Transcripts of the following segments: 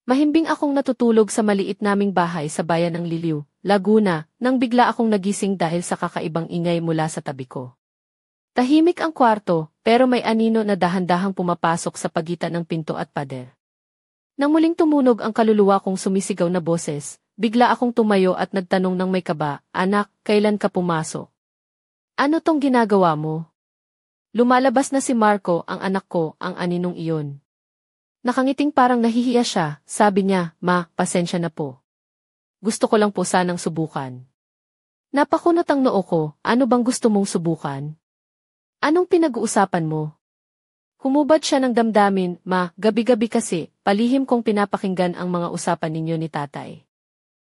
Mahimbing akong natutulog sa maliit naming bahay sa bayan ng Liliw, Laguna, nang bigla akong nagising dahil sa kakaibang ingay mula sa tabi ko. Tahimik ang kwarto, pero may anino na dahan-dahang pumapasok sa pagitan ng pinto at pader. Nang muling tumunog ang kaluluwa kong sumisigaw na boses, bigla akong tumayo at nagtanong ng may kaba, "Anak, kailan ka pumasok? Ano tong ginagawa mo?" Lumalabas na si Marco, ang anak ko, ang aninong iyon. Nakangiting parang nahihiya siya, sabi niya, "Ma, pasensya na po. Gusto ko lang po sanang subukan." Napakunot ang noo ko, "Ano bang gusto mong subukan? Anong pinag-uusapan mo?" Humubad siya ng damdamin, "Ma, gabi-gabi kasi, palihim kong pinapakinggan ang mga usapan ninyo ni tatay.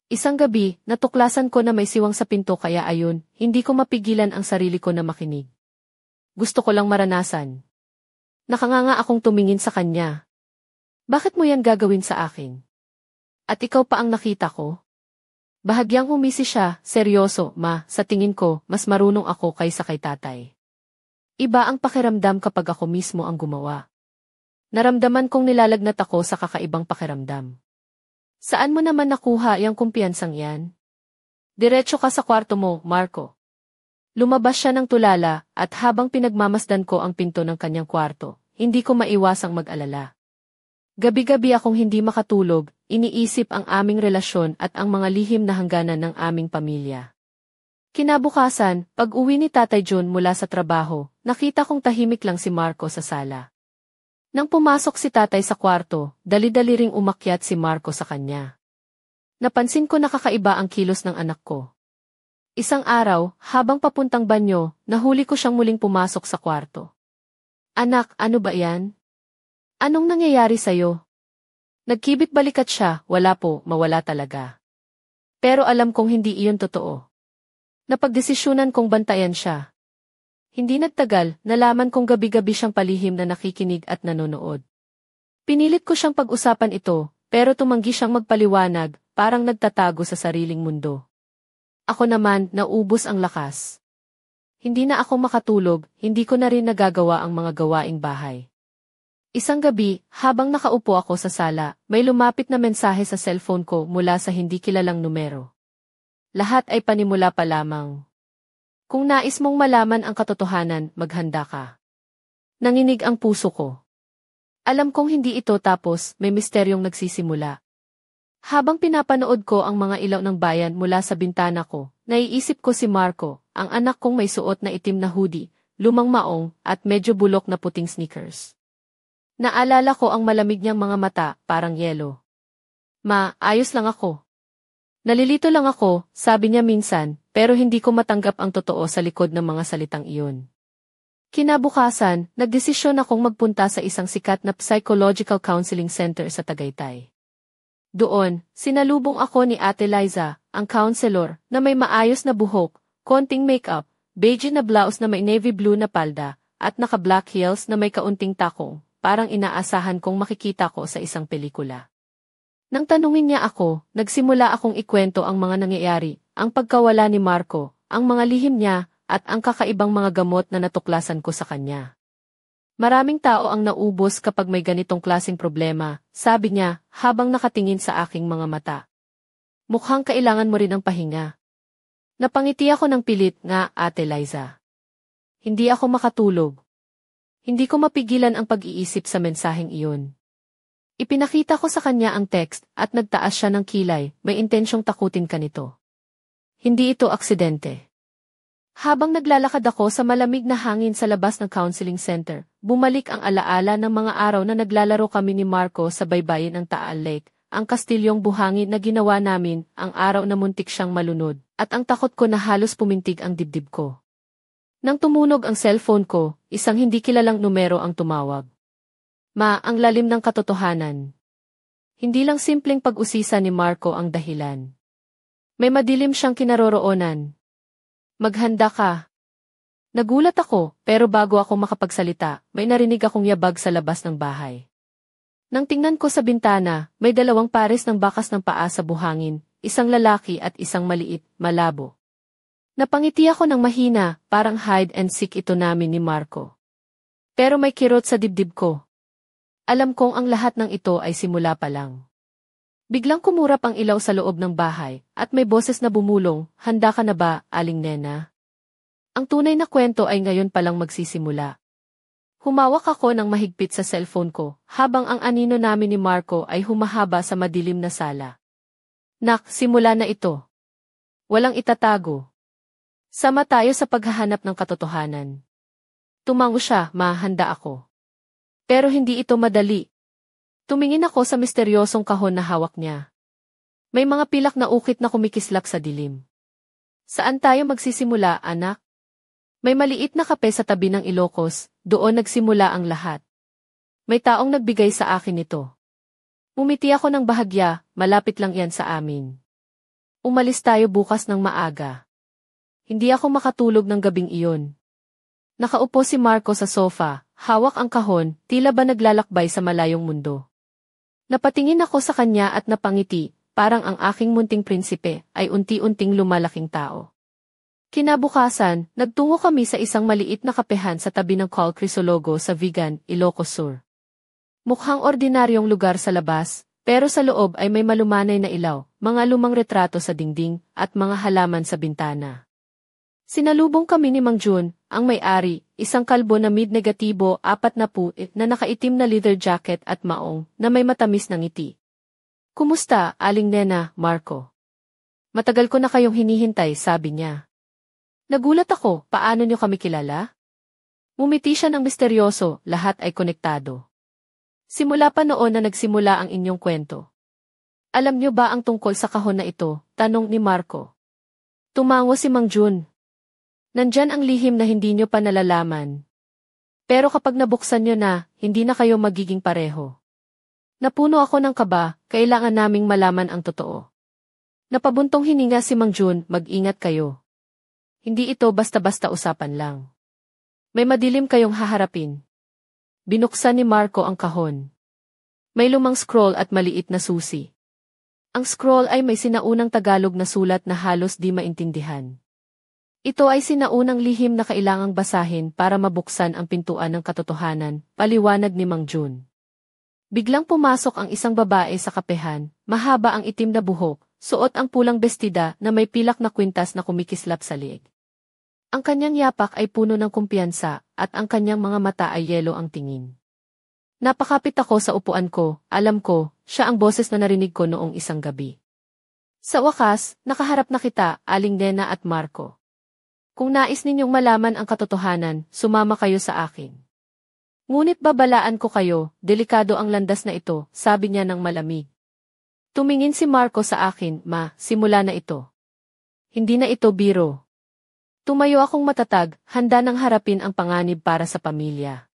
Isang gabi, natuklasan ko na may siwang sa pinto kaya ayun, hindi ko mapigilan ang sarili ko na makinig. Gusto ko lang maranasan." Nakanganga akong tumingin sa kanya. "Bakit mo yan gagawin sa akin? At ikaw pa ang nakita ko?" Bahagyang humisi siya, "Seryoso, Ma, sa tingin ko, mas marunong ako kaysa kay tatay. Iba ang pakiramdam kapag ako mismo ang gumawa." Naramdaman kong nilalagnat ako sa kakaibang pakiramdam. "Saan mo naman nakuha yung kumpiyansang yan? Diretso ka sa kwarto mo, Marco." Lumabas siya ng tulala, at habang pinagmamasdan ko ang pinto ng kanyang kwarto, hindi ko maiwasang mag-alala. Gabi-gabi akong hindi makatulog, iniisip ang aming relasyon at ang mga lihim na hangganan ng aming pamilya. Kinabukasan, pag-uwi ni Tatay John mula sa trabaho, nakita kong tahimik lang si Marco sa sala. Nang pumasok si Tatay sa kwarto, dali-dali ring umakyat si Marco sa kanya. Napansin ko na kakaiba ang kilos ng anak ko. Isang araw, habang papuntang banyo, nahuli ko siyang muling pumasok sa kwarto. "Anak, ano ba yan? Anong nangyayari sa'yo?" Nagkibit balikat siya, "Wala po, mawala talaga. Pero alam kong hindi iyon totoo." Napagdesisyonan kong bantayan siya. Hindi nagtagal, nalaman kong gabi-gabi siyang palihim na nakikinig at nanonood. Pinilit ko siyang pag-usapan ito, pero tumanggi siyang magpaliwanag, parang nagtatago sa sariling mundo. Ako naman, naubos ang lakas. Hindi na ako makatulog, hindi ko na rin nagagawa ang mga gawaing bahay. Isang gabi, habang nakaupo ako sa sala, may lumapit na mensahe sa cellphone ko mula sa hindi kilalang numero. Lahat ay panimula pa lamang. "Kung nais mong malaman ang katotohanan, maghanda ka." Nanginig ang puso ko. Alam kong hindi ito tapos, may misteryong nagsisimula. Habang pinapanood ko ang mga ilaw ng bayan mula sa bintana ko, naiisip ko si Marco, ang anak kong may suot na itim na hoodie, lumang maong, at medyo bulok na puting sneakers. Naalala ko ang malamig niyang mga mata, parang yelo. "Ma, ayos lang ako. Nalilito lang ako," sabi niya minsan, pero hindi ko matanggap ang totoo sa likod ng mga salitang iyon. Kinabukasan, nagdesisyon akong magpunta sa isang sikat na psychological counseling center sa Tagaytay. Doon, sinalubong ako ni Ate Liza, ang counselor, na may maayos na buhok, konting makeup, beige na blouse na may navy blue na palda, at naka-black heels na may kaunting takong, parang inaasahan kong makikita ko sa isang pelikula. Nang tanungin niya ako, nagsimula akong ikwento ang mga nangyayari, ang pagkawala ni Marco, ang mga lihim niya, at ang kakaibang mga gamot na natuklasan ko sa kanya. "Maraming tao ang naubos kapag may ganitong klaseng problema," sabi niya, habang nakatingin sa aking mga mata. "Mukhang kailangan mo rin ng pahinga." Napangiti ako ng pilit, "Nga, Ate Liza. Hindi ako makatulog. Hindi ko mapigilan ang pag-iisip sa mensaheng iyon." Ipinakita ko sa kanya ang text, at nagtaas siya ng kilay, "May intensyong takutin ka nito. Hindi ito aksidente." Habang naglalakad ako sa malamig na hangin sa labas ng counseling center, bumalik ang alaala ng mga araw na naglalaro kami ni Marco sa baybayin ng Taal Lake, ang kastilyong buhangin na ginawa namin, ang araw na muntik siyang malunod, at ang takot ko na halos pumintig ang dibdib ko. Nang tumunog ang cellphone ko, isang hindi kilalang numero ang tumawag. "Ma, ang lalim ng katotohanan." Hindi lang simpleng pag-usisa ni Marco ang dahilan. May madilim siyang kinaroroonan. "Maghanda ka." Nagulat ako, pero bago ako makapagsalita, may narinig akong yabag sa labas ng bahay. Nang tingnan ko sa bintana, may dalawang pares ng bakas ng paa sa buhangin, isang lalaki at isang maliit, malabo. Napangiti ako ng mahina, parang hide and seek ito namin ni Marco. Pero may kirot sa dibdib ko. Alam kong ang lahat ng ito ay simula pa lang. Biglang kumurap ang ilaw sa loob ng bahay, at may boses na bumulong, "Handa ka na ba, Aling Nena?" Ang tunay na kwento ay ngayon palang magsisimula. Humawak ako ng mahigpit sa cellphone ko, habang ang anino namin ni Marco ay humahaba sa madilim na sala. "Nak, simula na ito. Walang itatago. Sama tayo sa paghahanap ng katotohanan." Tumango siya, "Ma, handa ako." Pero hindi ito madali. Tumingin ako sa misteryosong kahon na hawak niya. May mga pilak na ukit na kumikislap sa dilim. "Saan tayo magsisimula, anak?" May maliit na kape sa tabi ng Ilocos, doon nagsimula ang lahat. May taong nagbigay sa akin ito. Umiti ako ng bahagya, "Malapit lang yan sa amin. Umalis tayo bukas ng maaga." Hindi ako makatulog ng gabing iyon. Nakaupo si Marco sa sofa, hawak ang kahon, tila ba naglalakbay sa malayong mundo. Napatingin ako sa kanya at napangiti, parang ang aking munting prinsipe ay unti-unting lumalaking tao. Kinabukasan, nagtungo kami sa isang maliit na kapehan sa tabi ng Col Crisologo sa Vigan, Ilocos Sur. Mukhang ordinaryong lugar sa labas, pero sa loob ay may malumanay na ilaw, mga lumang retrato sa dingding, at mga halaman sa bintana. Sinalubong kami ni Mang Jun, ang may-ari, isang kalbo na mid-negatibo 40 na nakaitim na leather jacket at maong na may matamis na ngiti. "Kumusta, Aling Nena, Marco?" "Matagal ko na kayong hinihintay," sabi niya. Nagulat ako, "Paano niyo kami kilala?" Ngumiti siya ng misteryoso, "Lahat ay konektado. Simula pa noon na nagsimula ang inyong kwento." "Alam niyo ba ang tungkol sa kahon na ito?" tanong ni Marco. Tumango si Mang Jun. "Nandyan ang lihim na hindi nyo pa nalalaman. Pero kapag nabuksan nyo na, hindi na kayo magiging pareho." Napuno ako ng kaba, kailangan naming malaman ang totoo. Napabuntong hininga si Mang Jun, "Mag-ingat kayo. Hindi ito basta-basta usapan lang. May madilim kayong haharapin." Binuksan ni Marco ang kahon. May lumang scroll at maliit na susi. Ang scroll ay may sinaunang Tagalog na sulat na halos di maintindihan. Ito ay sinaunang lihim na kailangang basahin para mabuksan ang pintuan ng katotohanan, paliwanag ni Mang Jun. Biglang pumasok ang isang babae sa kapehan, mahaba ang itim na buhok, suot ang pulang bestida na may pilak na kwintas na kumikislap sa liig. Ang kanyang yapak ay puno ng kumpiyansa, at ang kanyang mga mata ay yelo ang tingin. Napakapit ako sa upuan ko, alam ko, siya ang boses na narinig ko noong isang gabi. "Sa wakas, nakaharap na kita, Aling Nena at Marco. Kung nais ninyong malaman ang katotohanan, sumama kayo sa akin. Ngunit babalaan ko kayo, delikado ang landas na ito," sabi niya ng malamig. Tumingin si Marco sa akin, "Ma, simula na ito. Hindi na ito biro." Tumayo akong matatag, handa nang harapin ang panganib para sa pamilya.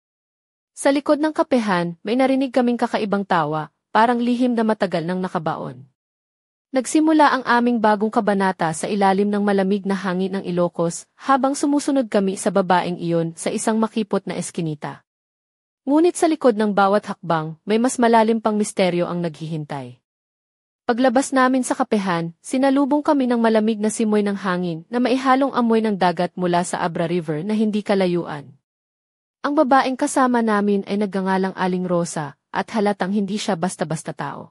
Sa likod ng kapehan, may narinig kaming kakaibang tawa, parang lihim na matagal nang nakabaon. Nagsimula ang aming bagong kabanata sa ilalim ng malamig na hangin ng Ilocos, habang sumusunod kami sa babaeng iyon sa isang makipot na eskinita. Ngunit sa likod ng bawat hakbang, may mas malalim pang misteryo ang naghihintay. Paglabas namin sa kapehan, sinalubong kami ng malamig na simoy ng hangin na maihalong amoy ng dagat mula sa Abra River na hindi kalayuan. Ang babaeng kasama namin ay nagngangalang Aling Rosa, at halatang hindi siya basta-basta tao.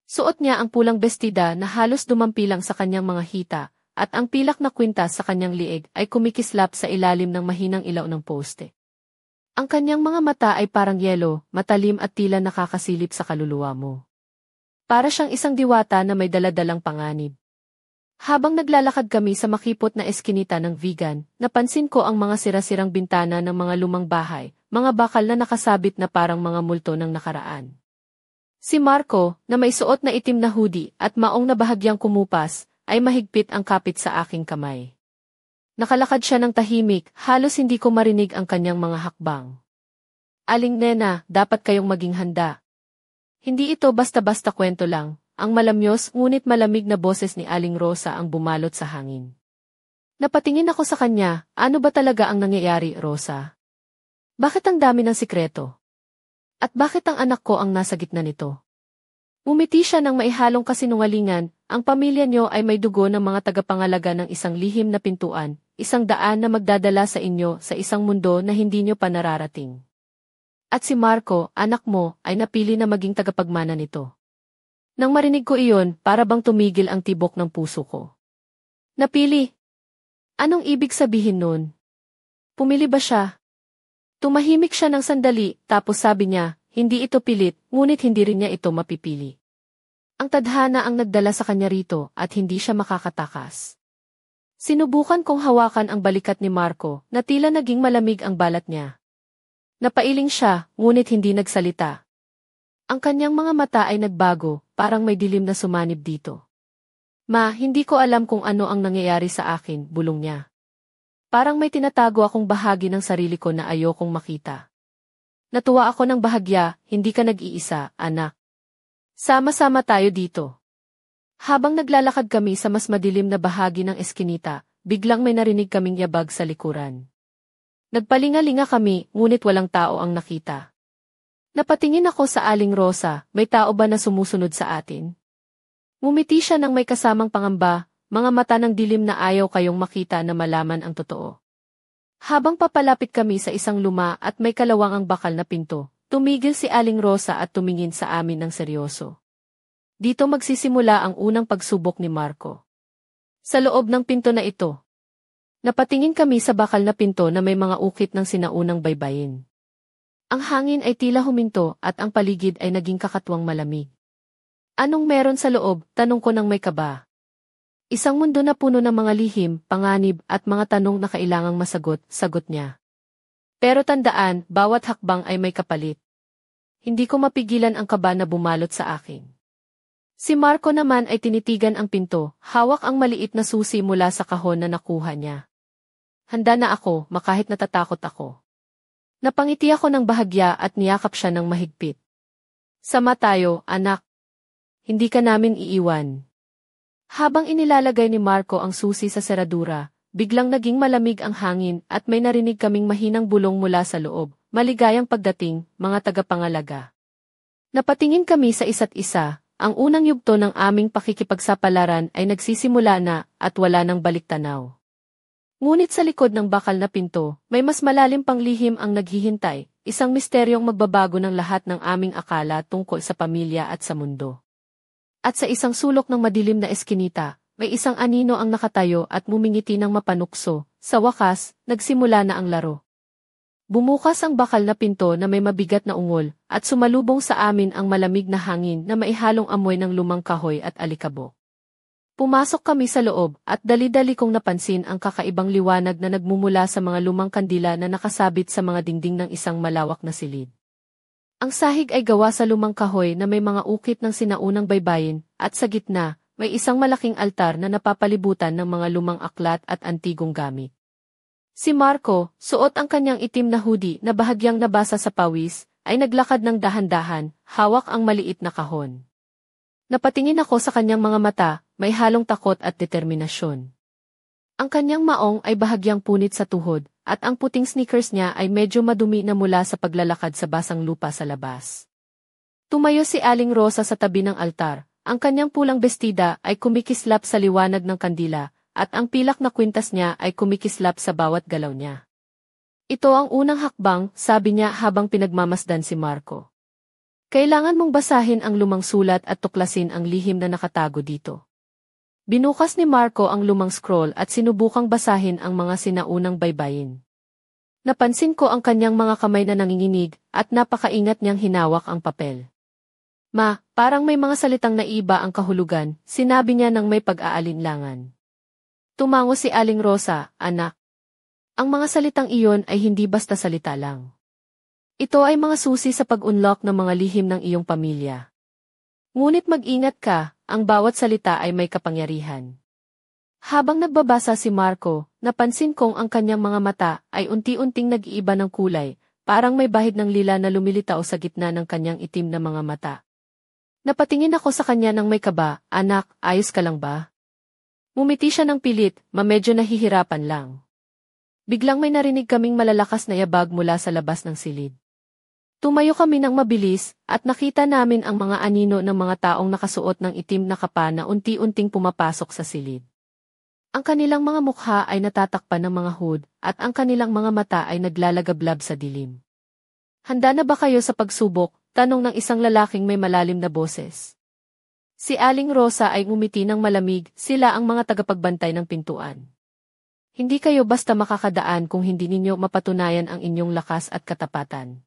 Suot niya ang pulang bestida na halos dumampilang sa kanyang mga hita, at ang pilak na kwintas sa kanyang liig ay kumikislap sa ilalim ng mahinang ilaw ng poste. Ang kanyang mga mata ay parang yelo, matalim at tila nakakasilip sa kaluluwa mo. Para siyang isang diwata na may daladalang panganib. Habang naglalakad kami sa makipot na eskinita ng Vigan, napansin ko ang mga sira-sirang bintana ng mga lumang bahay, mga bakal na nakasabit na parang mga multo ng nakaraan. Si Marco, na may suot na itim na hoodie at maong na bahagyang kumupas, ay mahigpit ang kapit sa aking kamay. Nakalakad siya ng tahimik, halos hindi ko marinig ang kanyang mga hakbang. "Aling Nena, dapat kayong maging handa. Hindi ito basta-basta kwento lang." Ang malamyos ngunit malamig na boses ni Aling Rosa ang bumalot sa hangin. Napatingin ako sa kanya, "Ano ba talaga ang nangyayari, Rosa? Bakit ang dami ng sikreto? At bakit ang anak ko ang nasa gitna nito?" Umiti siya ng maihalong kasinungalingan, "Ang pamilya niyo ay may dugo ng mga tagapangalaga ng isang lihim na pintuan, isang daan na magdadala sa inyo sa isang mundo na hindi niyo pa nararating. At si Marco, anak mo, ay napili na maging tagapagmana nito." Nang marinig ko iyon, para bang tumigil ang tibok ng puso ko. Napili. Anong ibig sabihin nun? Pumili ba siya? Tumahimik siya ng sandali, tapos sabi niya, hindi ito pilit, ngunit hindi rin niya ito mapipili. Ang tadhana ang nagdala sa kanya rito at hindi siya makakatakas. Sinubukan kong hawakan ang balikat ni Marco na tila naging malamig ang balat niya. Napailing siya, ngunit hindi nagsalita. Ang kanyang mga mata ay nagbago, parang may dilim na sumanib dito. Ma, hindi ko alam kung ano ang nangyayari sa akin, bulong niya. Parang may tinatago akong bahagi ng sarili ko na ayokong makita. Natuwa ako ng bahagya, hindi ka nag-iisa, anak. Sama-sama tayo dito. Habang naglalakad kami sa mas madilim na bahagi ng eskinita, biglang may narinig kaming yabag sa likuran. Nagpalinga-linga kami, ngunit walang tao ang nakita. Napatingin ako sa Aling Rosa, may tao ba na sumusunod sa atin? Ngumiti siya ng may kasamang pangamba, mga mata ng dilim na ayaw kayong makita na malaman ang totoo. Habang papalapit kami sa isang luma at may kalawangang bakal na pinto, tumigil si Aling Rosa at tumingin sa amin ng seryoso. Dito magsisimula ang unang pagsubok ni Marco. Sa loob ng pinto na ito, napatingin kami sa bakal na pinto na may mga ukit ng sinaunang baybayin. Ang hangin ay tila huminto at ang paligid ay naging kakatwang malamig. Anong meron sa loob? Tanong ko nang may kaba. Isang mundo na puno ng mga lihim, panganib at mga tanong na kailangang masagot, sagot niya. Pero tandaan, bawat hakbang ay may kapalit. Hindi ko mapigilan ang kaba na bumalot sa akin. Si Marco naman ay tinitigan ang pinto, hawak ang maliit na susi mula sa kahon na nakuha niya. Handa na ako, makahit natatakot ako. Napangiti ako ng bahagya at niyakap siya ng mahigpit. Sama tayo, anak. Hindi ka namin iiwan. Habang inilalagay ni Marco ang susi sa seradura, biglang naging malamig ang hangin at may narinig kaming mahinang bulong mula sa loob. Maligayang pagdating, mga tagapangalaga. Napatingin kami sa isa't isa, ang unang yugto ng aming pakikipagsapalaran ay nagsisimula na at wala nang baliktanaw. Ngunit sa likod ng bakal na pinto, may mas malalim pang lihim ang naghihintay, isang misteryong magbabago ng lahat ng aming akala tungkol sa pamilya at sa mundo. At sa isang sulok ng madilim na eskinita, may isang anino ang nakatayo at mumingiti ng mapanukso. Sa wakas, nagsimula na ang laro. Bumukas ang bakal na pinto na may mabigat na ungol, at sumalubong sa amin ang malamig na hangin na maihalong amoy ng lumang kahoy at alikabok. Pumasok kami sa loob at dali-dali kong napansin ang kakaibang liwanag na nagmumula sa mga lumang kandila na nakasabit sa mga dingding ng isang malawak na silid. Ang sahig ay gawa sa lumang kahoy na may mga ukit ng sinaunang baybayin, at sa gitna, may isang malaking altar na napapalibutan ng mga lumang aklat at antigong gamit. Si Marco, suot ang kanyang itim na hoodie na bahagyang nabasa sa pawis, ay naglakad ng dahan-dahan, hawak ang maliit na kahon. Napatingin ako sa kanyang mga mata, may halong takot at determinasyon. Ang kanyang maong ay bahagyang punit sa tuhod, at ang puting sneakers niya ay medyo madumi na mula sa paglalakad sa basang lupa sa labas. Tumayo si Aling Rosa sa tabi ng altar, ang kanyang pulang bestida ay kumikislap sa liwanag ng kandila, at ang pilak na kwintas niya ay kumikislap sa bawat galaw niya. Ito ang unang hakbang, sabi niya habang pinagmamasdan si Marco. Kailangan mong basahin ang lumang sulat at tuklasin ang lihim na nakatago dito. Binukas ni Marco ang lumang scroll at sinubukang basahin ang mga sinaunang baybayin. Napansin ko ang kanyang mga kamay na nanginginig at napakaingat niyang hinawak ang papel. Ma, parang may mga salitang naiba ang kahulugan, sinabi niya ng may pag-aalinlangan. Tumango si Aling Rosa, anak. Ang mga salitang iyon ay hindi basta salita lang. Ito ay mga susi sa pag-unlock ng mga lihim ng iyong pamilya. Ngunit mag-ingat ka, ang bawat salita ay may kapangyarihan. Habang nagbabasa si Marco, napansin kong ang kanyang mga mata ay unti-unting nag-iiba ng kulay, parang may bahid ng lila na lumilitaw sa gitna ng kanyang itim na mga mata. Napatingin ako sa kanya ng may kaba, anak, ayos ka lang ba? Ngumiti siya ng pilit, medyo nahihirapan lang. Biglang may narinig kaming malalakas na yabag mula sa labas ng silid. Tumayo kami ng mabilis, at nakita namin ang mga anino ng mga taong nakasuot ng itim na kapa na unti-unting pumapasok sa silid. Ang kanilang mga mukha ay natatakpan ng mga hood, at ang kanilang mga mata ay naglalagablab sa dilim. Handa na ba kayo sa pagsubok? Tanong ng isang lalaking may malalim na boses. Si Aling Rosa ay ngumiti ng malamig, sila ang mga tagapagbantay ng pintuan. Hindi kayo basta makakadaan kung hindi ninyo mapatunayan ang inyong lakas at katapatan.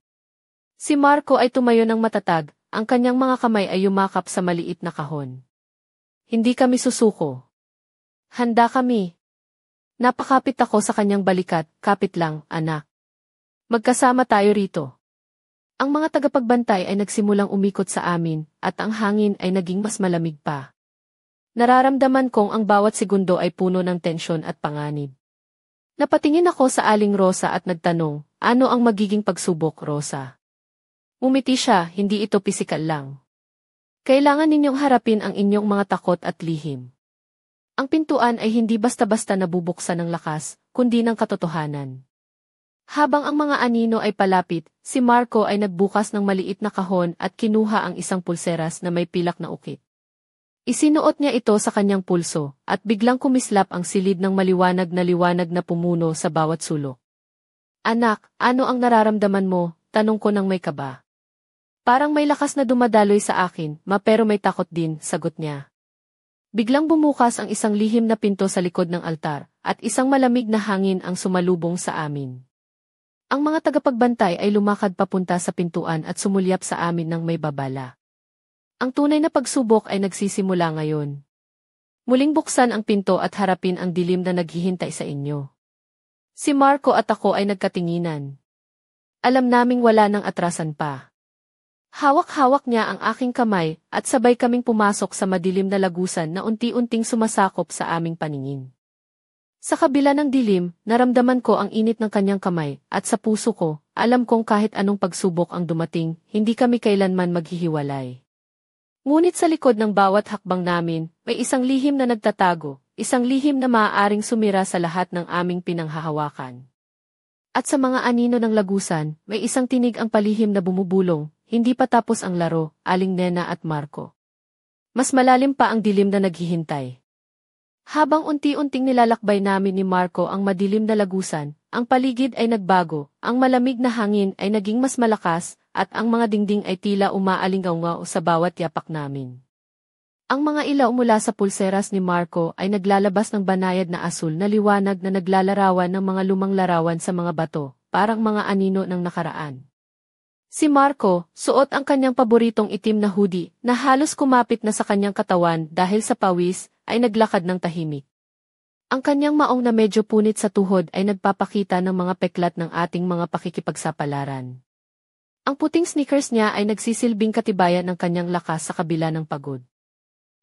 Si Marco ay tumayo ng matatag, ang kanyang mga kamay ay yumakap sa maliit na kahon. Hindi kami susuko. Handa kami. Napakapit ako sa kanyang balikat, kapit lang, anak. Magkasama tayo rito. Ang mga tagapagbantay ay nagsimulang umikot sa amin, at ang hangin ay naging mas malamig pa. Nararamdaman kong ang bawat segundo ay puno ng tensyon at panganib. Napatingin ako sa Aling Rosa at nagtanong, ano ang magiging pagsubok, Rosa? Umiti siya, hindi ito pisikal lang. Kailangan ninyong harapin ang inyong mga takot at lihim. Ang pintuan ay hindi basta-basta nabubuksan ng lakas, kundi ng katotohanan. Habang ang mga anino ay palapit, si Marco ay nagbukas ng maliit na kahon at kinuha ang isang pulseras na may pilak na ukit. Isinuot niya ito sa kanyang pulso, at biglang kumislap ang silid ng maliwanag na pumuno sa bawat sulok. Anak, ano ang nararamdaman mo? Tanong ko nang may kaba. Parang may lakas na dumadaloy sa akin, pero may takot din, sagot niya. Biglang bumukas ang isang lihim na pinto sa likod ng altar, at isang malamig na hangin ang sumalubong sa amin. Ang mga tagapagbantay ay lumakad papunta sa pintuan at sumulyap sa amin ng may babala. Ang tunay na pagsubok ay nagsisimula ngayon. Muling buksan ang pinto at harapin ang dilim na naghihintay sa inyo. Si Marco at ako ay nagkatinginan. Alam naming wala nang atrasan pa. Hawak-hawak niya ang aking kamay at sabay kaming pumasok sa madilim na lagusan na unti-unting sumasakop sa aming paningin. Sa kabila ng dilim, naramdaman ko ang init ng kanyang kamay at sa puso ko, alam kong kahit anong pagsubok ang dumating, hindi kami kailanman maghihiwalay. Ngunit sa likod ng bawat hakbang namin, may isang lihim na nagtatago, isang lihim na maaaring sumira sa lahat ng aming pinanghahawakan. At sa mga anino ng lagusan, may isang tinig ang palihim na bumubulong, hindi pa tapos ang laro, Aling Nena at Marco. Mas malalim pa ang dilim na naghihintay. Habang unti-unting nilalakbay namin ni Marco ang madilim na lagusan, ang paligid ay nagbago, ang malamig na hangin ay naging mas malakas, at ang mga dingding ay tila umaalingaw-ngaw sa bawat yapak namin. Ang mga ilaw mula sa pulseras ni Marco ay naglalabas ng banayad na asul na liwanag na naglalarawan ng mga lumang larawan sa mga bato, parang mga anino ng nakaraan. Si Marco, suot ang kanyang paboritong itim na hoodie na halos kumapit na sa kanyang katawan dahil sa pawis, ay naglakad ng tahimik. Ang kanyang maong na medyo punit sa tuhod ay nagpapakita ng mga peklat ng ating mga pakikipagsapalaran. Ang puting sneakers niya ay nagsisilbing katibayan ng kanyang lakas sa kabila ng pagod.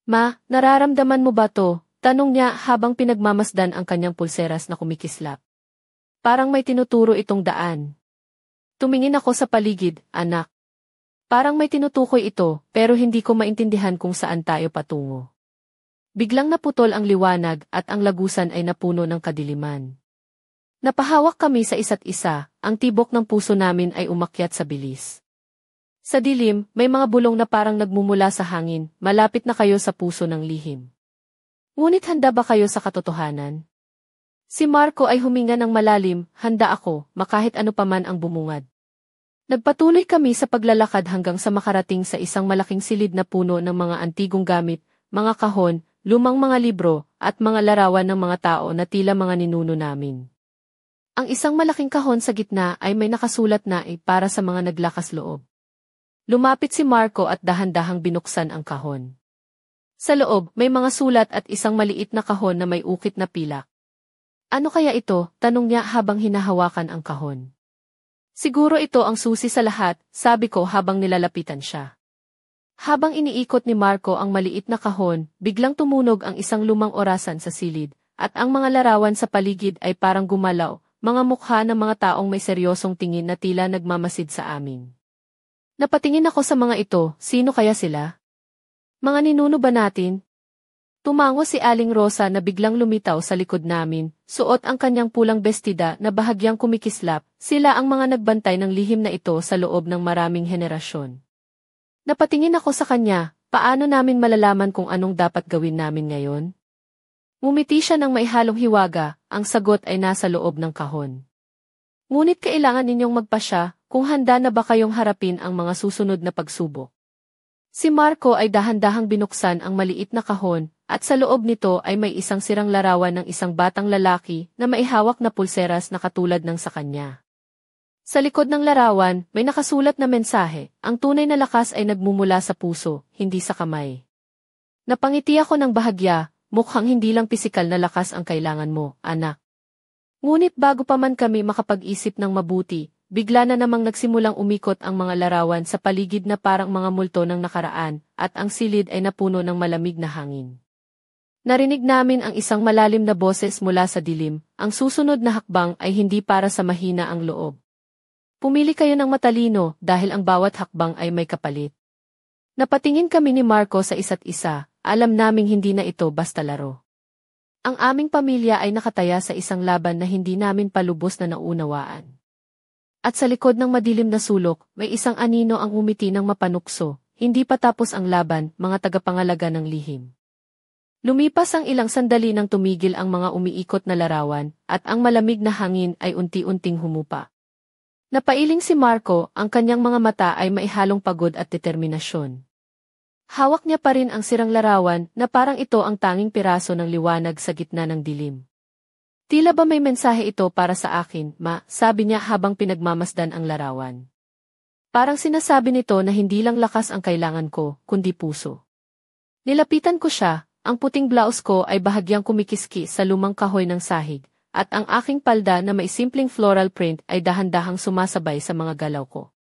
Ma, nararamdaman mo ba to? Tanong niya habang pinagmamasdan ang kanyang pulseras na kumikislap. Parang may tinuturo itong daan. Tumingin ako sa paligid, anak. Parang may tinutukoy ito, pero hindi ko maintindihan kung saan tayo patungo. Biglang naputol ang liwanag at ang lagusan ay napuno ng kadiliman. Napahawak kami sa isa't isa, ang tibok ng puso namin ay umakyat sa bilis. Sa dilim, may mga bulong na parang nagmumula sa hangin, malapit na kayo sa puso ng lihim. Ngunit handa ba kayo sa katotohanan? Si Marco ay huminga ng malalim, handa ako, makahit ano paman ang bumungad. Nagpatuloy kami sa paglalakad hanggang sa makarating sa isang malaking silid na puno ng mga antigong gamit, mga kahon, lumang mga libro, at mga larawan ng mga tao na tila mga ninuno namin. Ang isang malaking kahon sa gitna ay may nakasulat na para sa mga naglakas loob. Lumapit si Marco at dahan-dahang binuksan ang kahon. Sa loob, may mga sulat at isang maliit na kahon na may ukit na pilak. Ano kaya ito? Tanong niya habang hinahawakan ang kahon. Siguro ito ang susi sa lahat, sabi ko habang nilalapitan siya. Habang iniikot ni Marco ang maliit na kahon, biglang tumunog ang isang lumang orasan sa silid, at ang mga larawan sa paligid ay parang gumalaw, mga mukha ng mga taong may seryosong tingin na tila nagmamasid sa amin. Napatingin ako sa mga ito, sino kaya sila? Mga ninuno ba natin? Tumango si Aling Rosa na biglang lumitaw sa likod namin, suot ang kanyang pulang bestida na bahagyang kumikislap, sila ang mga nagbantay ng lihim na ito sa loob ng maraming henerasyon. Napatingin ako sa kanya, paano namin malalaman kung anong dapat gawin namin ngayon? Ngumiti siya ng may halong hiwaga, ang sagot ay nasa loob ng kahon. Ngunit kailangan ninyong magpasya kung handa na ba kayong harapin ang mga susunod na pagsubok. Si Marco ay dahan-dahang binuksan ang maliit na kahon, at sa loob nito ay may isang sirang larawan ng isang batang lalaki na may hawak na pulseras na katulad ng sa kanya. Sa likod ng larawan, may nakasulat na mensahe, ang tunay na lakas ay nagmumula sa puso, hindi sa kamay. Napangiti ako ng bahagya, mukhang hindi lang pisikal na lakas ang kailangan mo, anak. Ngunit bago pa man kami makapag-isip ng mabuti, bigla na namang nagsimulang umikot ang mga larawan sa paligid na parang mga multo ng nakaraan, at ang silid ay napuno ng malamig na hangin. Narinig namin ang isang malalim na boses mula sa dilim, ang susunod na hakbang ay hindi para sa mahina ang loob. Pumili kayo ng matalino dahil ang bawat hakbang ay may kapalit. Napatingin kami ni Marco sa isa't isa, alam naming hindi na ito basta laro. Ang aming pamilya ay nakataya sa isang laban na hindi namin palubos na naunawaan. At sa likod ng madilim na sulok, may isang anino ang umiti ng mapanukso, hindi pa tapos ang laban, mga tagapangalaga ng lihim. Lumipas ang ilang sandali nang tumigil ang mga umiikot na larawan, at ang malamig na hangin ay unti-unting humupa. Napailing si Marco, ang kanyang mga mata ay maihalong pagod at determinasyon. Hawak niya pa rin ang sirang larawan na parang ito ang tanging piraso ng liwanag sa gitna ng dilim. Tila ba may mensahe ito para sa akin, ma, sabi niya habang pinagmamasdan ang larawan. Parang sinasabi nito na hindi lang lakas ang kailangan ko, kundi puso. Nilapitan ko siya, ang puting blouse ko ay bahagyang kumikiski sa lumang kahoy ng sahig, at ang aking palda na may simpleng floral print ay dahan-dahang sumasabay sa mga galaw ko.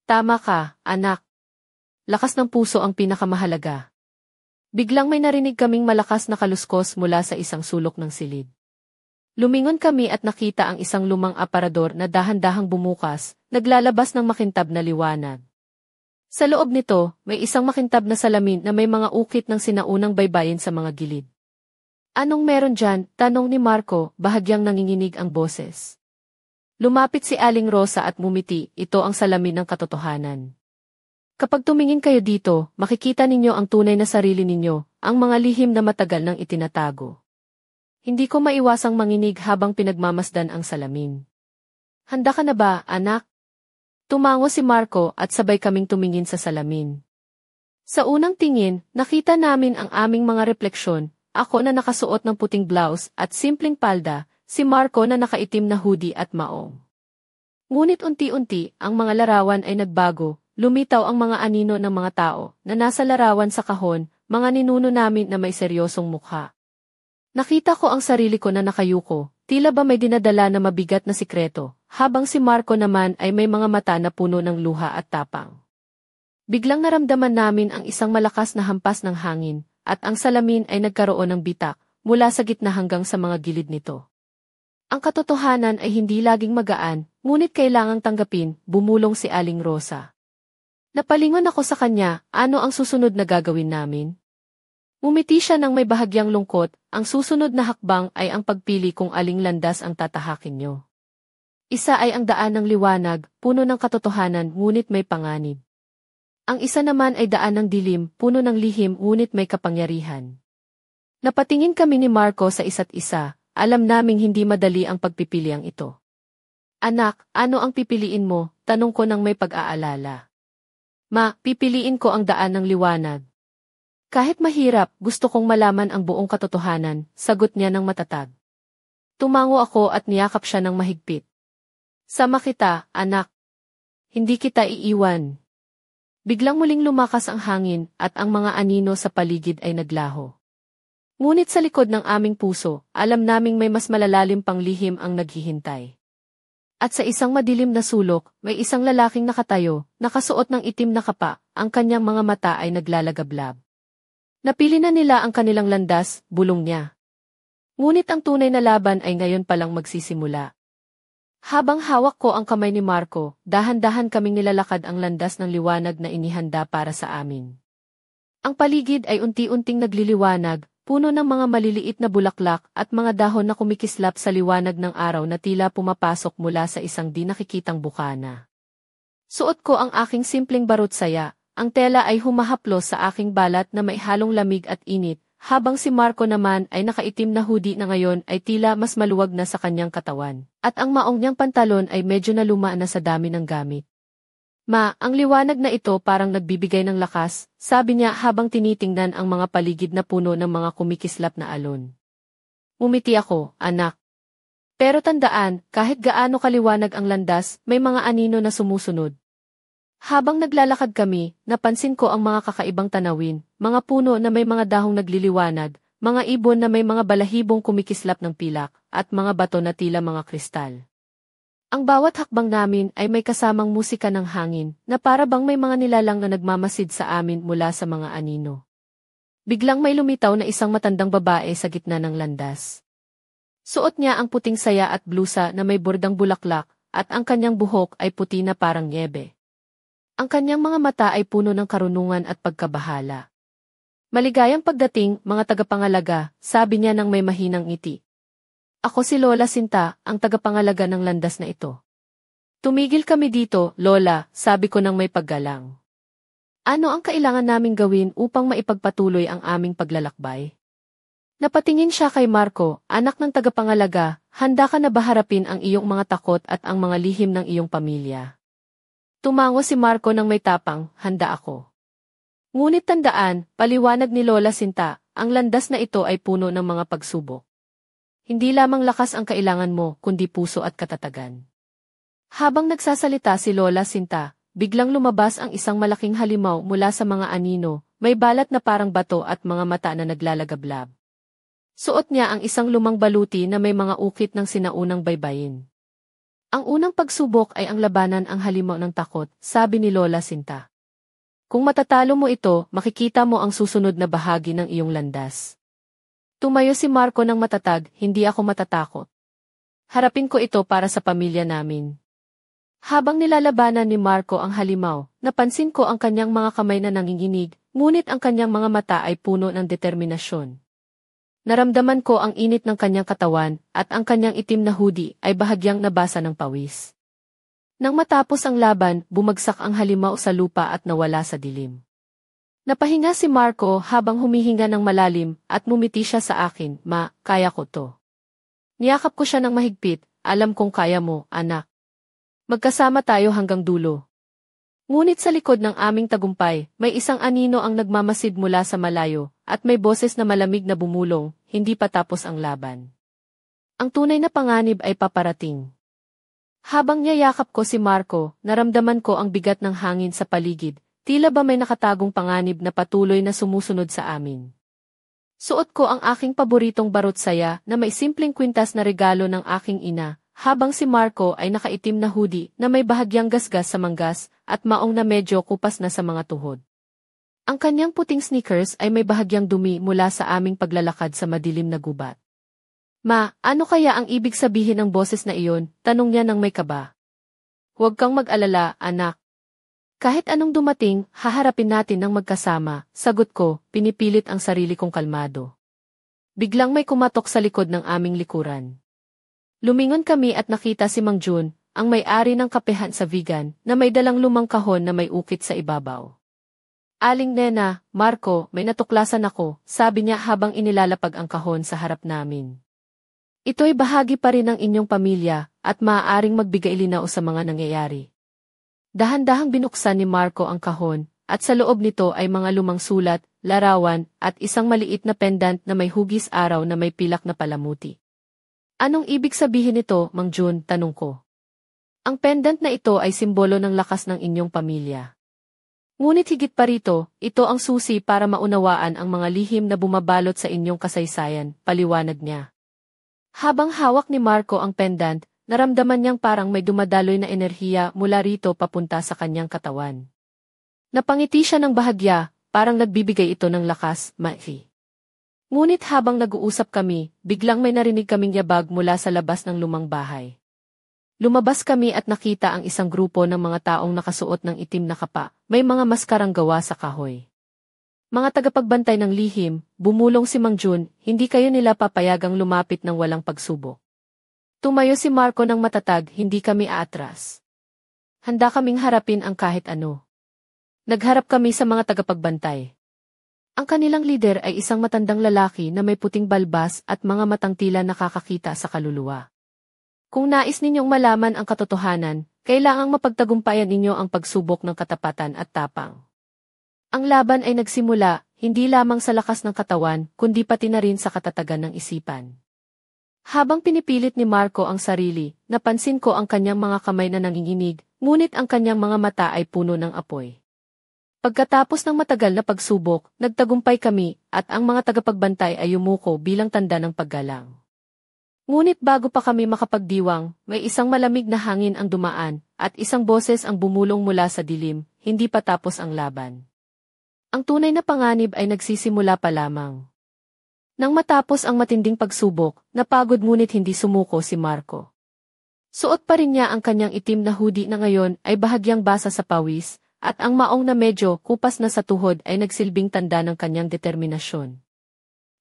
Tama ka, anak. Lakas ng puso ang pinakamahalaga. Biglang may narinig kaming malakas na kaluskos mula sa isang sulok ng silid. Lumingon kami at nakita ang isang lumang aparador na dahan-dahang bumukas, naglalabas ng makintab na liwanag. Sa loob nito, may isang makintab na salamin na may mga ukit ng sinaunang baybayin sa mga gilid. Anong meron dyan? Tanong ni Marco, bahagyang nanginginig ang boses. Lumapit si Aling Rosa at mumiti, ito ang salamin ng katotohanan. Kapag tumingin kayo dito, makikita ninyo ang tunay na sarili ninyo, ang mga lihim na matagal nang itinatago. Hindi ko maiwasang manginig habang pinagmamasdan ang salamin. Handa ka na ba, anak? Tumango si Marco at sabay kaming tumingin sa salamin. Sa unang tingin, nakita namin ang aming mga refleksyon, ako na nakasuot ng puting blouse at simpleng palda, si Marco na nakaitim na hoodie at maong. Ngunit unti-unti, ang mga larawan ay nagbago, lumitaw ang mga anino ng mga tao na nasa larawan sa kahon, mga ninuno namin na may seryosong mukha. Nakita ko ang sarili ko na nakayuko, tila ba may dinadala na mabigat na sikreto, habang si Marco naman ay may mga mata na puno ng luha at tapang. Biglang naramdaman namin ang isang malakas na hampas ng hangin, at ang salamin ay nagkaroon ng bitak, mula sa gitna hanggang sa mga gilid nito. Ang katotohanan ay hindi laging magaan, ngunit kailangang tanggapin, bumulong si Aling Rosa. Napalingon ako sa kanya, ano ang susunod na gagawin namin? Umiti siya ng may bahagyang lungkot, ang susunod na hakbang ay ang pagpili kung aling landas ang tatahakin nyo. Isa ay ang daan ng liwanag, puno ng katotohanan ngunit may panganib. Ang isa naman ay daan ng dilim, puno ng lihim ngunit may kapangyarihan. Napatingin kami ni Marco sa isa't isa, alam naming hindi madali ang pagpipiliang ito. Anak, ano ang pipiliin mo? Tanong ko ng may pag-aalala. Ma, pipiliin ko ang daan ng liwanag. Kahit mahirap, gusto kong malaman ang buong katotohanan, sagot niya ng matatag. Tumango ako at niyakap siya ng mahigpit. Sama kita, anak. Hindi kita iiwan. Biglang muling lumakas ang hangin at ang mga anino sa paligid ay naglaho. Ngunit sa likod ng aming puso, alam naming may mas malalalim pang lihim ang naghihintay. At sa isang madilim na sulok, may isang lalaking nakatayo, nakasuot ng itim na kapa, ang kanyang mga mata ay naglalagablab. Napili na nila ang kanilang landas, bulong niya. Ngunit ang tunay na laban ay ngayon palang magsisimula. Habang hawak ko ang kamay ni Marco, dahan-dahan kaming nilalakad ang landas ng liwanag na inihanda para sa amin. Ang paligid ay unti-unting nagliliwanag, puno ng mga maliliit na bulaklak at mga dahon na kumikislap sa liwanag ng araw na tila pumapasok mula sa isang di nakikitang bukana. Suot ko ang aking simpleng barutsaya. Ang tela ay humahaplos sa aking balat na may halong lamig at init, habang si Marco naman ay nakaitim na hoodie na ngayon ay tila mas maluwag na sa kanyang katawan, at ang maong niyang pantalon ay medyo naluma na sa dami ng gamit. Ma, ang liwanag na ito parang nagbibigay ng lakas, sabi niya habang tinitingnan ang mga paligid na puno ng mga kumikislap na alon. Umiti ako, anak. Pero tandaan, kahit gaano kaliwanag ang landas, may mga anino na sumusunod. Habang naglalakad kami, napansin ko ang mga kakaibang tanawin, mga puno na may mga dahong nagliliwanag, mga ibon na may mga balahibong kumikislap ng pilak, at mga bato na tila mga kristal. Ang bawat hakbang namin ay may kasamang musika ng hangin, na para bang may mga nilalang na nagmamasid sa amin mula sa mga anino. Biglang may lumitaw na isang matandang babae sa gitna ng landas. Suot niya ang puting saya at blusa na may bordang bulaklak, at ang kanyang buhok ay puti na parang nyebe. Ang kanyang mga mata ay puno ng karunungan at pagkabahala. Maligayang pagdating, mga tagapangalaga, sabi niya nang may mahinang ngiti. Ako si Lola Sinta, ang tagapangalaga ng landas na ito. Tumigil kami dito, Lola, sabi ko nang may paggalang. Ano ang kailangan naming gawin upang maipagpatuloy ang aming paglalakbay? Napatingin siya kay Marco, anak ng tagapangalaga, handa ka na ba harapin ang iyong mga takot at ang mga lihim ng iyong pamilya? Tumango si Marco nang may tapang, handa ako. Ngunit tandaan, paliwanag ni Lola Sinta, ang landas na ito ay puno ng mga pagsubok. Hindi lamang lakas ang kailangan mo, kundi puso at katatagan. Habang nagsasalita si Lola Sinta, biglang lumabas ang isang malaking halimaw mula sa mga anino, may balat na parang bato at mga mata na naglalagablab. Suot niya ang isang lumang baluti na may mga ukit ng sinaunang baybayin. Ang unang pagsubok ay ang labanan ang halimaw ng takot, sabi ni Lola Sinta. Kung matatalo mo ito, makikita mo ang susunod na bahagi ng iyong landas. Tumayo si Marco ng matatag, hindi ako matatakot. Harapin ko ito para sa pamilya namin. Habang nilalabanan ni Marco ang halimaw, napansin ko ang kanyang mga kamay na nanginginig, ngunit ang kanyang mga mata ay puno ng determinasyon. Naramdaman ko ang init ng kanyang katawan, at ang kanyang itim na hoodie ay bahagyang nabasa ng pawis. Nang matapos ang laban, bumagsak ang halimaw sa lupa at nawala sa dilim. Napahinga si Marco habang humihinga ng malalim at mumiti siya sa akin, Ma, kaya ko to. Niyakap ko siya ng mahigpit, alam kong kaya mo, anak. Magkasama tayo hanggang dulo. Ngunit sa likod ng aming tagumpay, may isang anino ang nagmamasid mula sa malayo, at may boses na malamig na bumulong, hindi pa tapos ang laban. Ang tunay na panganib ay paparating. Habang niyayakap ko si Marco, naramdaman ko ang bigat ng hangin sa paligid, tila ba may nakatagong panganib na patuloy na sumusunod sa amin. Suot ko ang aking paboritong barot saya na may simpleng kwintas na regalo ng aking ina, habang si Marco ay nakaitim na hoodie na may bahagyang gasgas sa manggas at maong na medyo kupas na sa mga tuhod. Ang kanyang puting sneakers ay may bahagyang dumi mula sa aming paglalakad sa madilim na gubat. Ma, ano kaya ang ibig sabihin ng boses na iyon? Tanong niya nang may kaba. Huwag kang mag-alala, anak. Kahit anong dumating, haharapin natin ng magkasama, sagot ko, pinipilit ang sarili kong kalmado. Biglang may kumatok sa likod ng aming likuran. Lumingon kami at nakita si Mang Jun, ang may-ari ng kapehan sa vegan, na may dalang lumang kahon na may ukit sa ibabaw. Aling Nena, Marco, may natuklasan ako, sabi niya habang inilalapag ang kahon sa harap namin. Ito'y bahagi pa rin ng inyong pamilya, at maaaring magbigay linaw sa mga nangyayari. Dahan-dahang binuksan ni Marco ang kahon, at sa loob nito ay mga lumang sulat, larawan, at isang maliit na pendant na may hugis araw na may pilak na palamuti. Anong ibig sabihin nito, Mang Jun? Tanong ko. Ang pendant na ito ay simbolo ng lakas ng inyong pamilya. Ngunit higit pa rito, ito ang susi para maunawaan ang mga lihim na bumabalot sa inyong kasaysayan, paliwanag niya. Habang hawak ni Marco ang pendant, naramdaman niyang parang may dumadaloy na enerhiya mula rito papunta sa kanyang katawan. Napangiti siya ng bahagya, parang nagbibigay ito ng lakas, Mahi. Ngunit habang nag-uusap kami, biglang may narinig kaming yabag mula sa labas ng lumang bahay. Lumabas kami at nakita ang isang grupo ng mga taong nakasuot ng itim na kapa, may mga maskarang gawa sa kahoy. Mga tagapagbantay ng lihim, bumulong si Mang Jun, hindi kayo nila papayagang lumapit ng walang pagsubok. Tumayo si Marco ng matatag, hindi kami aatras. Handa kaming harapin ang kahit ano. Nagharap kami sa mga tagapagbantay. Ang kanilang lider ay isang matandang lalaki na may puting balbas at mga matang tila nakakakita sa kaluluwa. Kung nais ninyong malaman ang katotohanan, kailangang mapagtagumpayan ninyo ang pagsubok ng katapatan at tapang. Ang laban ay nagsimula, hindi lamang sa lakas ng katawan, kundi pati na rin sa katatagan ng isipan. Habang pinipilit ni Marco ang sarili, napansin ko ang kanyang mga kamay na nanginginig, ngunit ang kanyang mga mata ay puno ng apoy. Pagkatapos ng matagal na pagsubok, nagtagumpay kami, at ang mga tagapagbantay ay yumuko bilang tanda ng paggalang. Ngunit bago pa kami makapagdiwang, may isang malamig na hangin ang dumaan, at isang boses ang bumulong mula sa dilim, hindi pa tapos ang laban. Ang tunay na panganib ay nagsisimula pa lamang. Nang matapos ang matinding pagsubok, napagod ngunit hindi sumuko si Marco. Suot pa rin niya ang kanyang itim na hoodie na ngayon ay bahagyang basa sa pawis, at ang maong na medyo kupas na sa tuhod ay nagsilbing tanda ng kanyang determinasyon.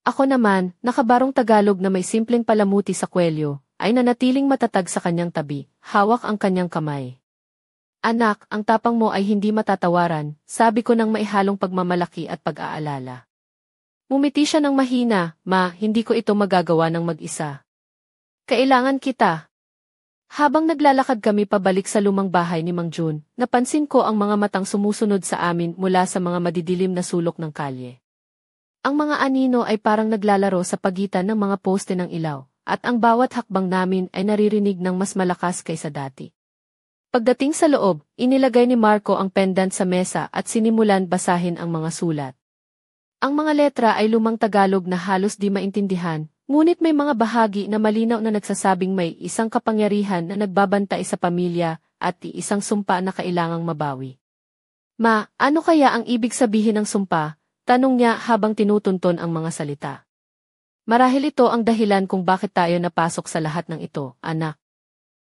Ako naman, nakabarong Tagalog na may simpleng palamuti sa kwelyo, ay nanatiling matatag sa kanyang tabi, hawak ang kanyang kamay. Anak, ang tapang mo ay hindi matatawaran, sabi ko ng maihalong pagmamalaki at pag-aalala. Mumiti siya ng mahina, Ma, hindi ko ito magagawa ng mag-isa. Kailangan kita. Habang naglalakad kami pabalik sa lumang bahay ni Mang Jun, napansin ko ang mga matang sumusunod sa amin mula sa mga madidilim na sulok ng kalye. Ang mga anino ay parang naglalaro sa pagitan ng mga poste ng ilaw, at ang bawat hakbang namin ay naririnig ng mas malakas kaysa dati. Pagdating sa loob, inilagay ni Marco ang pendant sa mesa at sinimulan basahin ang mga sulat. Ang mga letra ay lumang Tagalog na halos di maintindihan, ngunit may mga bahagi na malinaw na nagsasabing may isang kapangyarihan na nagbabantay sa pamilya at isang sumpa na kailangang mabawi. Ma, ano kaya ang ibig sabihin ng sumpa? Tanong niya habang tinutunton ang mga salita. Marahil ito ang dahilan kung bakit tayo napasok sa lahat ng ito, anak.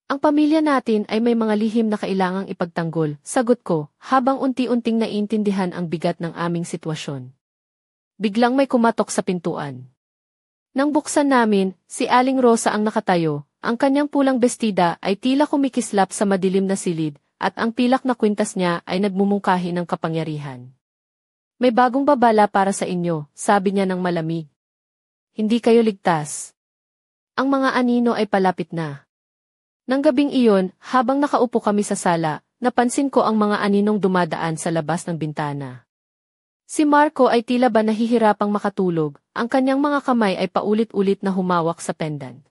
Ang pamilya natin ay may mga lihim na kailangang ipagtanggol, sagot ko, habang unti-unting naiintindihan ang bigat ng aming sitwasyon. Biglang may kumatok sa pintuan. Nang buksan namin, si Aling Rosa ang nakatayo, ang kanyang pulang bestida ay tila kumikislap sa madilim na silid, at ang pilak na kwintas niya ay nagmumungkahi ng kapangyarihan. May bagong babala para sa inyo, sabi niya ng malamig. Hindi kayo ligtas. Ang mga anino ay palapit na. Nang gabing iyon, habang nakaupo kami sa sala, napansin ko ang mga aninong dumadaan sa labas ng bintana. Si Marco ay tila ba nahihirapang makatulog, ang kanyang mga kamay ay paulit-ulit na humawak sa pendant.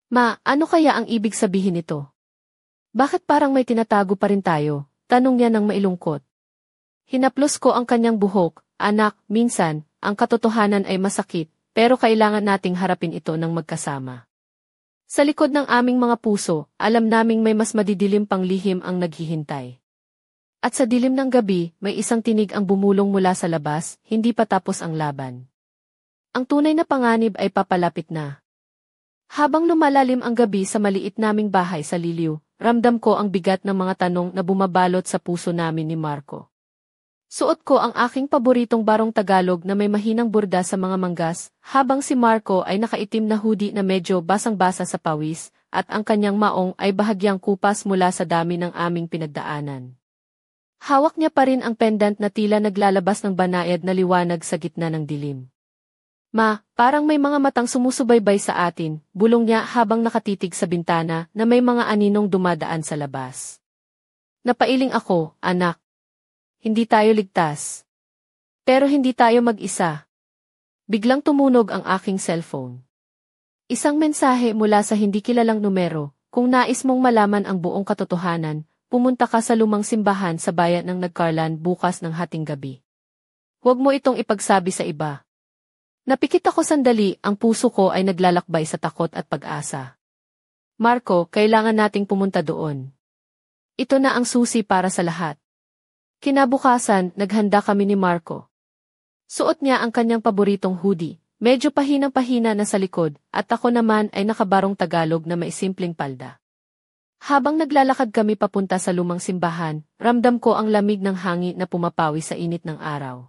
Ma, ano kaya ang ibig sabihin nito? Bakit parang may tinatago pa rin tayo? Tanong niya ng mailungkot. Hinaplos ko ang kanyang buhok, anak, minsan, ang katotohanan ay masakit, pero kailangan nating harapin ito ng magkasama. Sa likod ng aming mga puso, alam naming may mas madidilim pang lihim ang naghihintay. At sa dilim ng gabi, may isang tinig ang bumulong mula sa labas, hindi pa tapos ang laban. Ang tunay na panganib ay papalapit na. Habang lumalalim ang gabi sa maliit naming bahay sa Liliw, ramdam ko ang bigat ng mga tanong na bumabalot sa puso namin ni Marco. Suot ko ang aking paboritong barong Tagalog na may mahinang burda sa mga manggas, habang si Marco ay nakaitim na hoodie na medyo basang-basa sa pawis, at ang kanyang maong ay bahagyang kupas mula sa dami ng aming pinagdaanan. Hawak niya pa rin ang pendant na tila naglalabas ng banayad na liwanag sa gitna ng dilim. Ma, parang may mga matang sumusubaybay sa atin, bulong niya habang nakatitig sa bintana na may mga aninong dumadaan sa labas. Napailing ako, anak. Hindi tayo ligtas. Pero hindi tayo mag-isa. Biglang tumunog ang aking cellphone. Isang mensahe mula sa hindi kilalang numero, kung nais mong malaman ang buong katotohanan, pumunta ka sa lumang simbahan sa bayan ng Nagcarlan bukas ng hating gabi. Huwag mo itong ipagsabi sa iba. Napikit ako sandali, ang puso ko ay naglalakbay sa takot at pag-asa. Marco, kailangan nating pumunta doon. Ito na ang susi para sa lahat. Kinabukasan, naghanda kami ni Marco. Suot niya ang kanyang paboritong hoodie, medyo pahinang-pahina na sa likod, at ako naman ay nakabarong Tagalog na may simpleng palda. Habang naglalakad kami papunta sa lumang simbahan, ramdam ko ang lamig ng hangin na pumapawi sa init ng araw.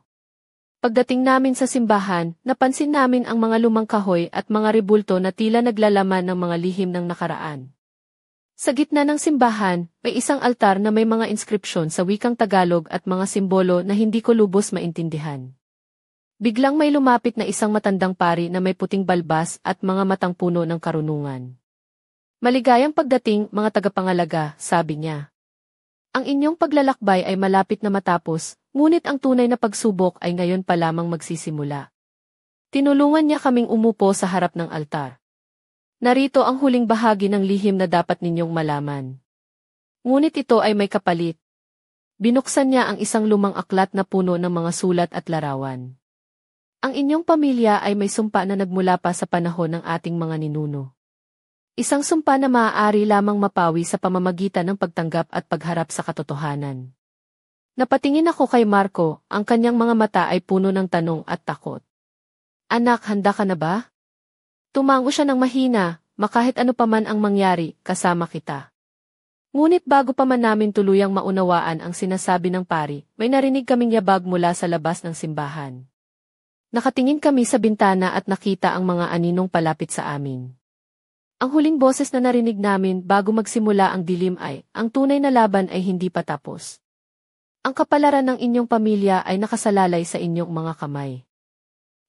Pagdating namin sa simbahan, napansin namin ang mga lumang kahoy at mga rebulto na tila naglalaman ng mga lihim ng nakaraan. Sa gitna ng simbahan, may isang altar na may mga inskripsyon sa wikang Tagalog at mga simbolo na hindi ko lubos maintindihan. Biglang may lumapit na isang matandang pari na may puting balbas at mga matang puno ng karunungan. Maligayang pagdating, mga tagapangalaga, sabi niya. Ang inyong paglalakbay ay malapit na matapos, ngunit ang tunay na pagsubok ay ngayon pa lamang magsisimula. Tinulungan niya kaming umupo sa harap ng altar. Narito ang huling bahagi ng lihim na dapat ninyong malaman. Ngunit ito ay may kapalit. Binuksan niya ang isang lumang aklat na puno ng mga sulat at larawan. Ang inyong pamilya ay may sumpa na nagmula pa sa panahon ng ating mga ninuno. Isang sumpa na maaari lamang mapawi sa pamamagitan ng pagtanggap at pagharap sa katotohanan. Napatingin ako kay Marco, ang kanyang mga mata ay puno ng tanong at takot. Anak, handa ka na ba? Tumango siya ng mahina, makahit ano pa man ang mangyari, kasama kita. Ngunit bago pa man namin tuluyang maunawaan ang sinasabi ng pari, may narinig kaming yabag mula sa labas ng simbahan. Nakatingin kami sa bintana at nakita ang mga aninong palapit sa amin. Ang huling boses na narinig namin bago magsimula ang dilim ay, ang tunay na laban ay hindi pa tapos. Ang kapalaran ng inyong pamilya ay nakasalalay sa inyong mga kamay.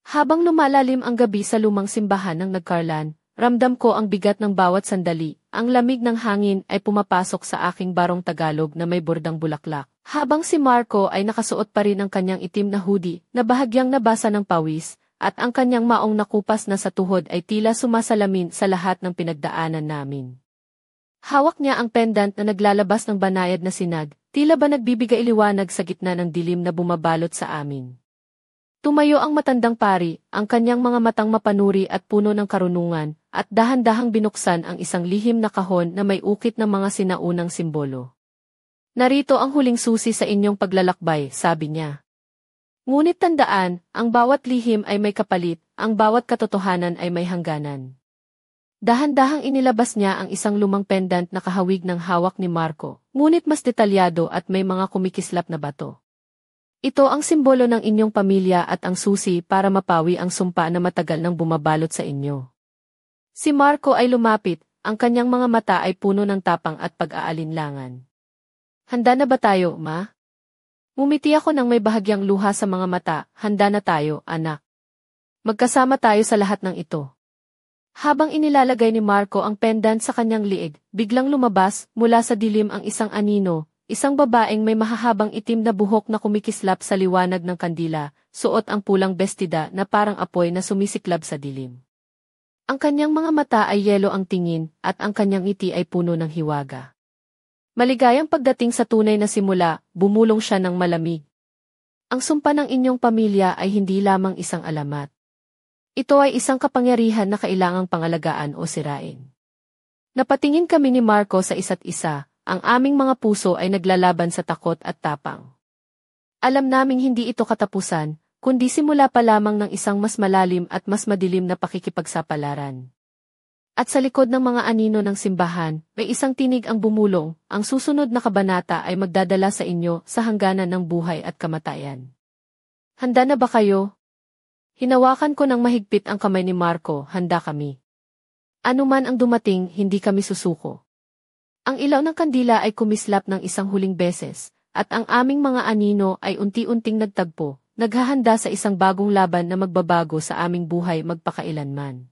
Habang lumalalim ang gabi sa lumang simbahan ng Nagcarlan, ramdam ko ang bigat ng bawat sandali, ang lamig ng hangin ay pumapasok sa aking barong Tagalog na may bordang bulaklak. Habang si Marco ay nakasuot pa rin ang kanyang itim na hoodie na bahagyang nabasa ng pawis, at ang kanyang maong nakupas na sa tuhod ay tila sumasalamin sa lahat ng pinagdaanan namin. Hawak niya ang pendant na naglalabas ng banayad na sinag, tila ba nagbibigay liwanag sa gitna ng dilim na bumabalot sa amin. Tumayo ang matandang pari, ang kanyang mga matang mapanuri at puno ng karunungan, at dahan-dahang binuksan ang isang lihim na kahon na may ukit ng mga sinaunang simbolo. Narito ang huling susi sa inyong paglalakbay, sabi niya. Ngunit tandaan, ang bawat lihim ay may kapalit, ang bawat katotohanan ay may hangganan. Dahan-dahang inilabas niya ang isang lumang pendant na kahawig ng hawak ni Marco, ngunit mas detalyado at may mga kumikislap na bato. Ito ang simbolo ng inyong pamilya at ang susi para mapawi ang sumpa na matagal nang bumabalot sa inyo. Si Marco ay lumapit, ang kanyang mga mata ay puno ng tapang at pag-aalinlangan. Handa na ba tayo, ma? Ngumiti ako nang may bahagyang luha sa mga mata, handa na tayo, anak. Magkasama tayo sa lahat ng ito. Habang inilalagay ni Marco ang pendant sa kanyang liig, biglang lumabas, mula sa dilim ang isang anino, isang babaeng may mahahabang itim na buhok na kumikislap sa liwanag ng kandila, suot ang pulang bestida na parang apoy na sumisiklab sa dilim. Ang kanyang mga mata ay yelo ang tingin, at ang kanyang ngiti ay puno ng hiwaga. Maligayang pagdating sa tunay na simula, bumulong siya ng malamig. Ang sumpa ng inyong pamilya ay hindi lamang isang alamat. Ito ay isang kapangyarihan na kailangang pangalagaan o sirain. Napatingin kami ni Marco sa isa't isa, ang aming mga puso ay naglalaban sa takot at tapang. Alam naming hindi ito katapusan, kundi simula pa lamang ng isang mas malalim at mas madilim na pakikipagsapalaran. At sa likod ng mga anino ng simbahan, may isang tinig ang bumulong, ang susunod na kabanata ay magdadala sa inyo sa hangganan ng buhay at kamatayan. Handa na ba kayo? Hinawakan ko ng mahigpit ang kamay ni Marco, handa kami. Ano man ang dumating, hindi kami susuko. Ang ilaw ng kandila ay kumislap ng isang huling beses, at ang aming mga anino ay unti-unting nagtagpo, naghahanda sa isang bagong laban na magbabago sa aming buhay magpakailanman.